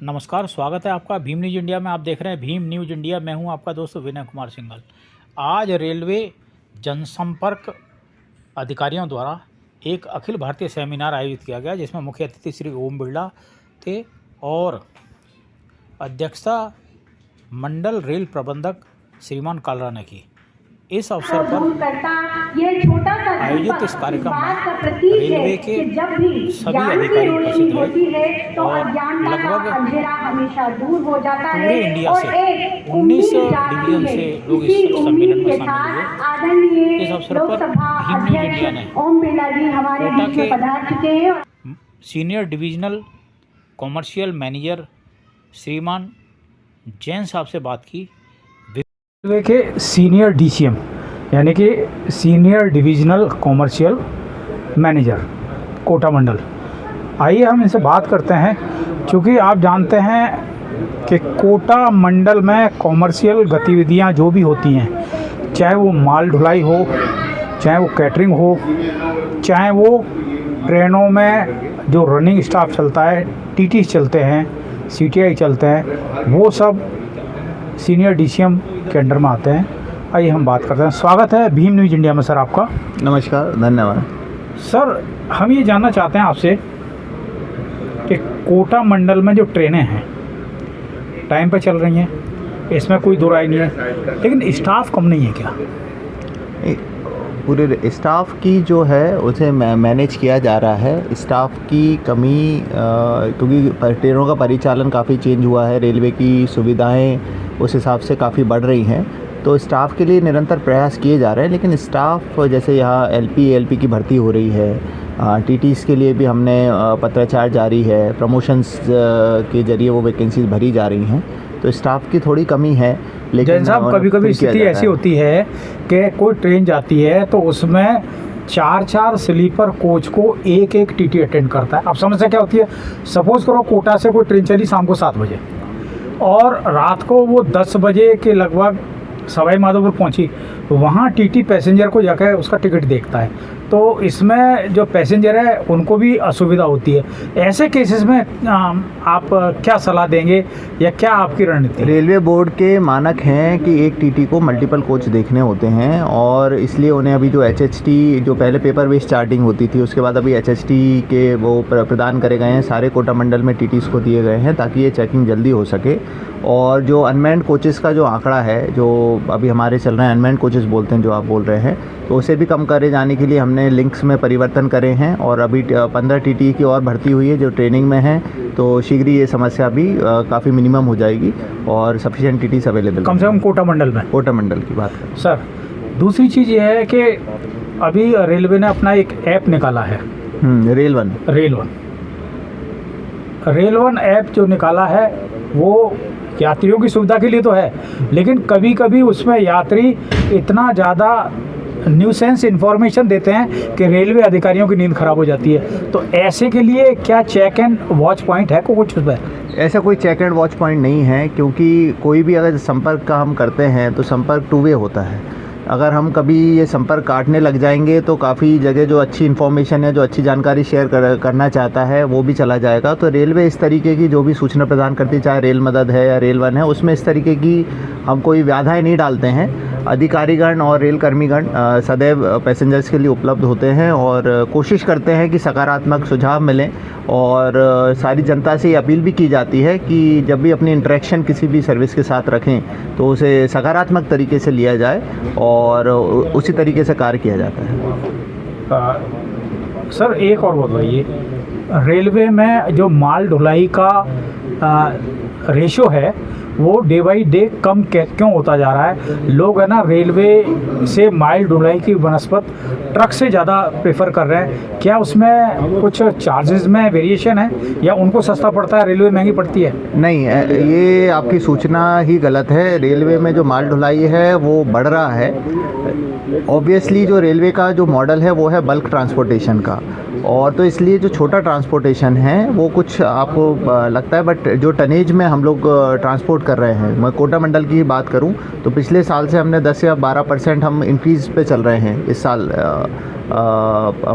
नमस्कार, स्वागत है आपका भीम न्यूज़ इंडिया में। आप देख रहे हैं भीम न्यूज़ इंडिया। मैं हूं आपका दोस्त विनय कुमार सिंघल। आज रेलवे जनसंपर्क अधिकारियों द्वारा एक अखिल भारतीय सेमिनार आयोजित किया गया, जिसमें मुख्य अतिथि श्री ओम बिरला थे और अध्यक्षता मंडल रेल प्रबंधक श्रीमान कालरा ने की। इस अवसर पर आयोजित इस कार्यक्रम में रेलवे के सभी अधिकारी उपस्थित रहे और लगभग पूरे इंडिया से 19 डिवीजन से लोग इस सम्मेलन में शामिल हुए। इस अवसर पर भीम न्यूज़ इंडिया ने कोटा के सीनियर डिविजनल कॉमर्शियल मैनेजर श्रीमान जैन साहब से बात की। रेलवे के सीनियर DCM यानी कि senior divisional commercial manager Kota मंडल, आइए हम इनसे बात करते हैं। क्योंकि आप जानते हैं कि कोटा मंडल में कॉमर्शियल गतिविधियां जो भी होती हैं, चाहे वो माल ढुलाई हो, चाहे वो कैटरिंग हो, चाहे वो ट्रेनों में जो रनिंग स्टाफ चलता है, TT चलते हैं, CTI चलते हैं, वो सब सीनियर DCM के अंडर में आते हैं। आइए हम बात करते हैं। स्वागत है भीम न्यूज़ इंडिया में सर आपका। नमस्कार, धन्यवाद सर। हम ये जानना चाहते हैं आपसे कि कोटा मंडल में जो ट्रेनें हैं टाइम पे चल रही हैं, इसमें कोई दो राय नहीं है, लेकिन स्टाफ कम नहीं है क्या? पूरे स्टाफ की जो है उसे मैनेज किया जा रहा है। स्टाफ की कमी क्योंकि ट्रेनों का परिचालन काफ़ी चेंज हुआ है, रेलवे की सुविधाएं उस हिसाब से काफ़ी बढ़ रही हैं, तो स्टाफ के लिए निरंतर प्रयास किए जा रहे हैं। लेकिन स्टाफ जैसे यहाँ LP की भर्ती हो रही है, TTs के लिए भी हमने पत्राचार जारी है, प्रमोशंस के जरिए वो वैकेंसीज भरी जा रही हैं, तो स्टाफ की थोड़ी कमी है। लेकिन साहब कभी स्थिति ऐसी होती है कि कोई ट्रेन जाती है तो उसमें 4 स्लीपर कोच को एक TT अटेंड करता है। अब समस्या क्या होती है, सपोज करो कोटा से कोई ट्रेन चली शाम को 7 बजे और रात को वो 10 बजे के लगभग सवाई माधोपुर पहुंची, तो वहाँ TT पैसेंजर को जाकर उसका टिकट देखता है, तो इसमें जो पैसेंजर है उनको भी असुविधा होती है। ऐसे केसेस में आप क्या सलाह देंगे या क्या आपकी रणनीति? रेलवे बोर्ड के मानक हैं कि एक TT को मल्टीपल कोच देखने होते हैं, और इसलिए उन्हें अभी जो HHT जो पहले पेपर बेस्ड चार्टिंग होती थी, उसके बाद अभी HHT के वो प्रदान करे गए हैं, सारे कोटा मंडल में TTs को दिए गए हैं ताकि ये चेकिंग जल्दी हो सके। और जो अनमैन्ड कोचेस का जो आंकड़ा है, जो अभी हमारे चल रहे हैं अनमैन्ड कोचेस बोलते हैं जो आप बोल रहे हैं, तो उसे भी कम करे जाने के लिए हमने लिंक्स में परिवर्तन करे हैं और अभी 15 TT की और भर्ती हुई है जो ट्रेनिंग में है, तो शीघ्र ये समस्या भी काफ़ी मिनिमम हो जाएगी और सफिशिएंट TTs अवेलेबल कम से कम कोटा मंडल की बात करें। सर, दूसरी चीज़ ये है कि अभी रेलवे ने अपना एक ऐप निकाला है, रेल वन ऐप जो निकाला है वो यात्रियों की सुविधा के लिए तो है, लेकिन कभी कभी उसमें यात्री इतना ज़्यादा न्यूसेंस इन्फॉर्मेशन देते हैं कि रेलवे अधिकारियों की नींद खराब हो जाती है। तो ऐसे के लिए क्या चेक एंड वॉच पॉइंट है कुछ उसमें? ऐसा कोई चेक एंड वॉच पॉइंट नहीं है, क्योंकि कोई भी अगर संपर्क का हम करते हैं तो संपर्क 2 वे होता है। अगर हम कभी ये संपर्क काटने लग जाएंगे तो काफ़ी जगह जो अच्छी इन्फॉर्मेशन है, जो अच्छी जानकारी शेयर करना चाहता है, वो भी चला जाएगा। तो रेलवे इस तरीके की जो भी सूचना प्रदान करती है, चाहे रेल मदद है या रेल वन है, उसमें इस तरीके की हम कोई बाधाएं नहीं डालते हैं। अधिकारीगण और रेल कर्मीगण सदैव पैसेंजर्स के लिए उपलब्ध होते हैं और कोशिश करते हैं कि सकारात्मक सुझाव मिलें, और सारी जनता से ये अपील भी की जाती है कि जब भी अपनी इंटरेक्शन किसी भी सर्विस के साथ रखें तो उसे सकारात्मक तरीके से लिया जाए और उसी तरीके से कार्य किया जाता है। सर, एक और बताइए, रेलवे में जो माल ढुलाई का रेशो है वो डे बाई डे कम क्यों होता जा रहा है? लोग है ना रेलवे से माल ढुलाई की बनस्पत ट्रक से ज़्यादा प्रेफर कर रहे हैं। क्या उसमें कुछ चार्जेस में वेरिएशन है या उनको सस्ता पड़ता है, रेलवे महंगी पड़ती है? नहीं, ये आपकी सूचना ही गलत है। रेलवे में जो माल ढुलाई है वो बढ़ रहा है। ऑब्वियसली जो रेलवे का जो मॉडल है वो है बल्क ट्रांसपोर्टेशन का, और तो इसलिए जो छोटा ट्रांसपोर्टेशन है वो कुछ आपको लगता है, बट जो टनेज में हम लोग ट्रांसपोर्ट कर रहे हैं, मैं कोटा मंडल की ही बात करूं तो पिछले साल से हमने 10 या 12% हम इंक्रीज़ पे चल रहे हैं इस साल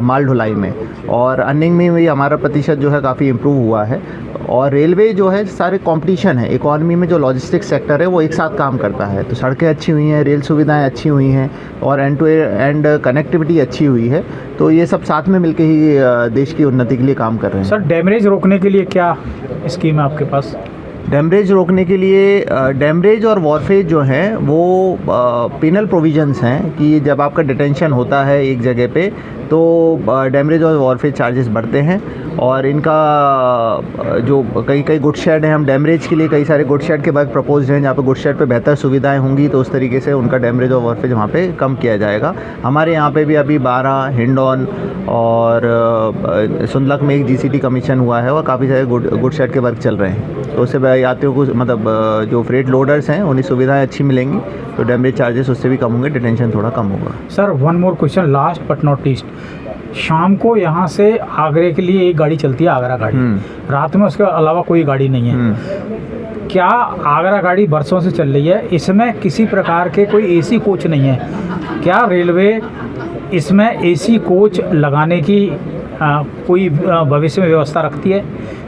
माल ढुलाई में, और अर्निंग में भी हमारा प्रतिशत जो है काफ़ी इम्प्रूव हुआ है। और रेलवे जो है सारे कंपटीशन है इकोनॉमी में, जो लॉजिस्टिक्स सेक्टर है वो एक साथ काम करता है। तो सड़कें अच्छी हुई हैं, रेल सुविधाएं अच्छी हुई हैं और एंड टू एंड कनेक्टिविटी अच्छी हुई है, तो ये सब साथ में मिलकर ही देश की उन्नति के लिए काम कर रहे हैं। सर डैमेज रोकने के लिए क्या स्कीम है आपके पास? डैमरेज रोकने के लिए डैमरेज और वॉरफेज जो हैं वो पेनल प्रोविजंस हैं कि जब आपका डिटेंशन होता है एक जगह पे तो डैमरेज और वॉरफेज चार्जेस बढ़ते हैं। और इनका जो कई गुड शेड हैं, हम डैमरेज के लिए कई सारे गुड शेड के वर्क प्रपोज हैं जहाँ पे गुड शेड पे बेहतर सुविधाएं होंगी, तो उस तरीके से उनका डैमरेज और वॉरफेज वहाँ पे कम किया जाएगा। हमारे यहाँ पे भी अभी 12 हिंडौन और सुंदलक में एक GCT कमीशन हुआ है और काफ़ी सारे गुड शेड के वर्क चल रहे हैं, तो उससे यात्रियों को मतलब जो फ्रेट लोडर्स हैं उन्हें सुविधाएं अच्छी मिलेंगी, तो डैमरेज चार्जेस उससे भी कम होंगे, डिटेंशन थोड़ा कम होगा। Sir one more question last but not least, शाम को यहाँ से आगरे के लिए एक गाड़ी चलती है, आगरा गाड़ी, रात में उसके अलावा कोई गाड़ी नहीं है। क्या आगरा गाड़ी बरसों से चल रही है, इसमें किसी प्रकार के कोई AC कोच नहीं है? क्या रेलवे इसमें AC कोच लगाने की कोई भविष्य में व्यवस्था रखती है?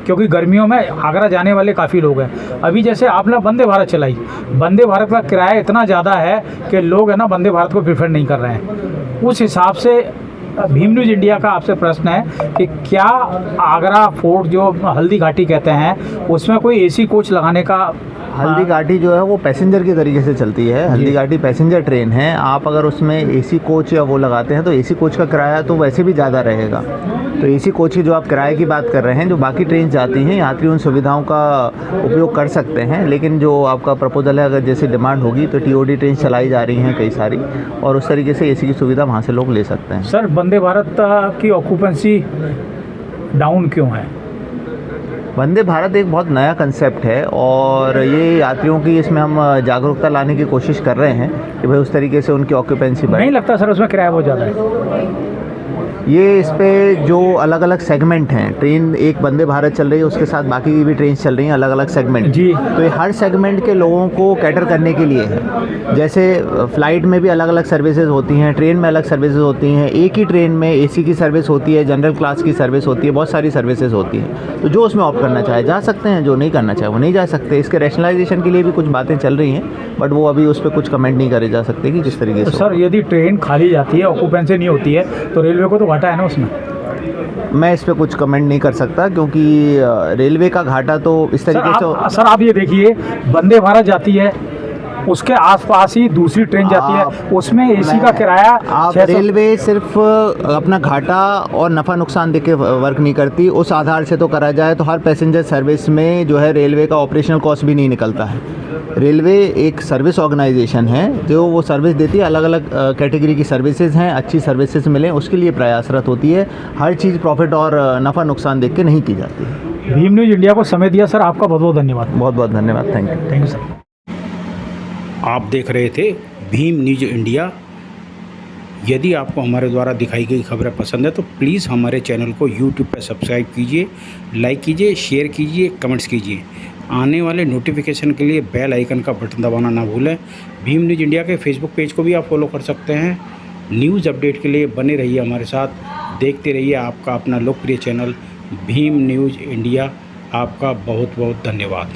क्योंकि गर्मियों में आगरा जाने वाले काफ़ी लोग हैं। अभी जैसे आपने वंदे भारत चलाई, वंदे भारत का किराया इतना ज़्यादा है कि लोग है ना वंदे भारत को प्रेफर नहीं कर रहे हैं। उस हिसाब से भीम न्यूज़ इंडिया का आपसे प्रश्न है कि क्या आगरा फोर्ट जो हल्दी घाटी कहते हैं उसमें कोई AC कोच लगाने का? हल्दी घाटी जो है वो पैसेंजर की तरीके से चलती है, हल्दी घाटी पैसेंजर ट्रेन है। आप अगर उसमें AC कोच या वो लगाते हैं तो AC कोच का किराया तो वैसे भी ज़्यादा रहेगा। तो AC कोच की जो आप किराए की बात कर रहे हैं, जो बाकी ट्रेन जाती हैं यात्री उन सुविधाओं का उपयोग कर सकते हैं, लेकिन जो आपका प्रपोजल है अगर जैसे डिमांड होगी तो TOD ट्रेन चलाई जा रही हैं कई सारी, और उस तरीके से AC की सुविधा वहाँ से लोग ले सकते हैं। सर वंदे भारत की ऑक्यूपेंसी डाउन क्यों है? वंदे भारत एक बहुत नया कंसेप्ट है और ये यात्रियों की इसमें हम जागरूकता लाने की कोशिश कर रहे हैं कि भाई उस तरीके से उनकी ऑक्यूपेंसी बढ़े। नहीं लगता सर उसमें किराया बहुत ज़्यादा है? ये इस पे जो अलग अलग सेगमेंट हैं, ट्रेन एक वंदे भारत चल रही है, उसके साथ बाकी की भी ट्रेन चल रही हैं अलग अलग सेगमेंट जी। तो ये हर सेगमेंट के लोगों को कैटर करने के लिए है। जैसे फ़्लाइट में भी अलग अलग सर्विसेज होती हैं, ट्रेन में अलग सर्विसेज होती हैं, एक ही ट्रेन में AC की सर्विस होती है, जनरल क्लास की सर्विस होती है, बहुत सारी सर्विसेज होती हैं। तो जो उसमें ऑप्ट करना चाहे जा सकते हैं, जो नहीं करना चाहे वो नहीं जा सकते। इसके रैशनलाइजेशन के लिए भी कुछ बातें चल रही हैं, बट वो अभी उस पर कुछ कमेंट नहीं करे जा सकते कि किस तरीके से। तो सर यदि ट्रेन खाली जाती है, ऑक्यूपेंसी नहीं होती है, तो रेलवे को तो घाटा है ना उसमें? मैं इस पे कुछ कमेंट नहीं कर सकता क्योंकि रेलवे का घाटा तो इस तरीके से। सर आप ये देखिए, वंदे भारत जाती है, उसके आसपास ही दूसरी ट्रेन जाती है, उसमें AC का किराया आप रेलवे सिर्फ अपना घाटा और नफ़ा नुकसान देख के वर्क नहीं करती, उस आधार से तो करा जाए तो हर पैसेंजर सर्विस में जो है रेलवे का ऑपरेशनल कॉस्ट भी नहीं निकलता है। रेलवे एक सर्विस ऑर्गेनाइजेशन है जो वो सर्विस देती है, अलग अलग कैटेगरी की सर्विसेज हैं, अच्छी सर्विसेज मिलें उसके लिए प्रयासरत होती है। हर चीज़ प्रॉफिट और नफ़ा नुकसान देख के नहीं की जाती है। भीम न्यूज़ इंडिया को समय दिया सर, आपका बहुत बहुत धन्यवाद। बहुत बहुत धन्यवाद, थैंक यू सर। आप देख रहे थे भीम न्यूज़ इंडिया। यदि आपको हमारे द्वारा दिखाई गई खबरें पसंद है तो प्लीज़ हमारे चैनल को YouTube पर सब्सक्राइब कीजिए, लाइक कीजिए, शेयर कीजिए, कमेंट्स कीजिए। आने वाले नोटिफिकेशन के लिए बेल आइकन का बटन दबाना ना भूलें। भीम न्यूज़ इंडिया के फेसबुक पेज को भी आप फॉलो कर सकते हैं। न्यूज़ अपडेट के लिए बने रहिए हमारे साथ, देखते रहिए आपका अपना लोकप्रिय चैनल भीम न्यूज़ इंडिया। आपका बहुत बहुत धन्यवाद।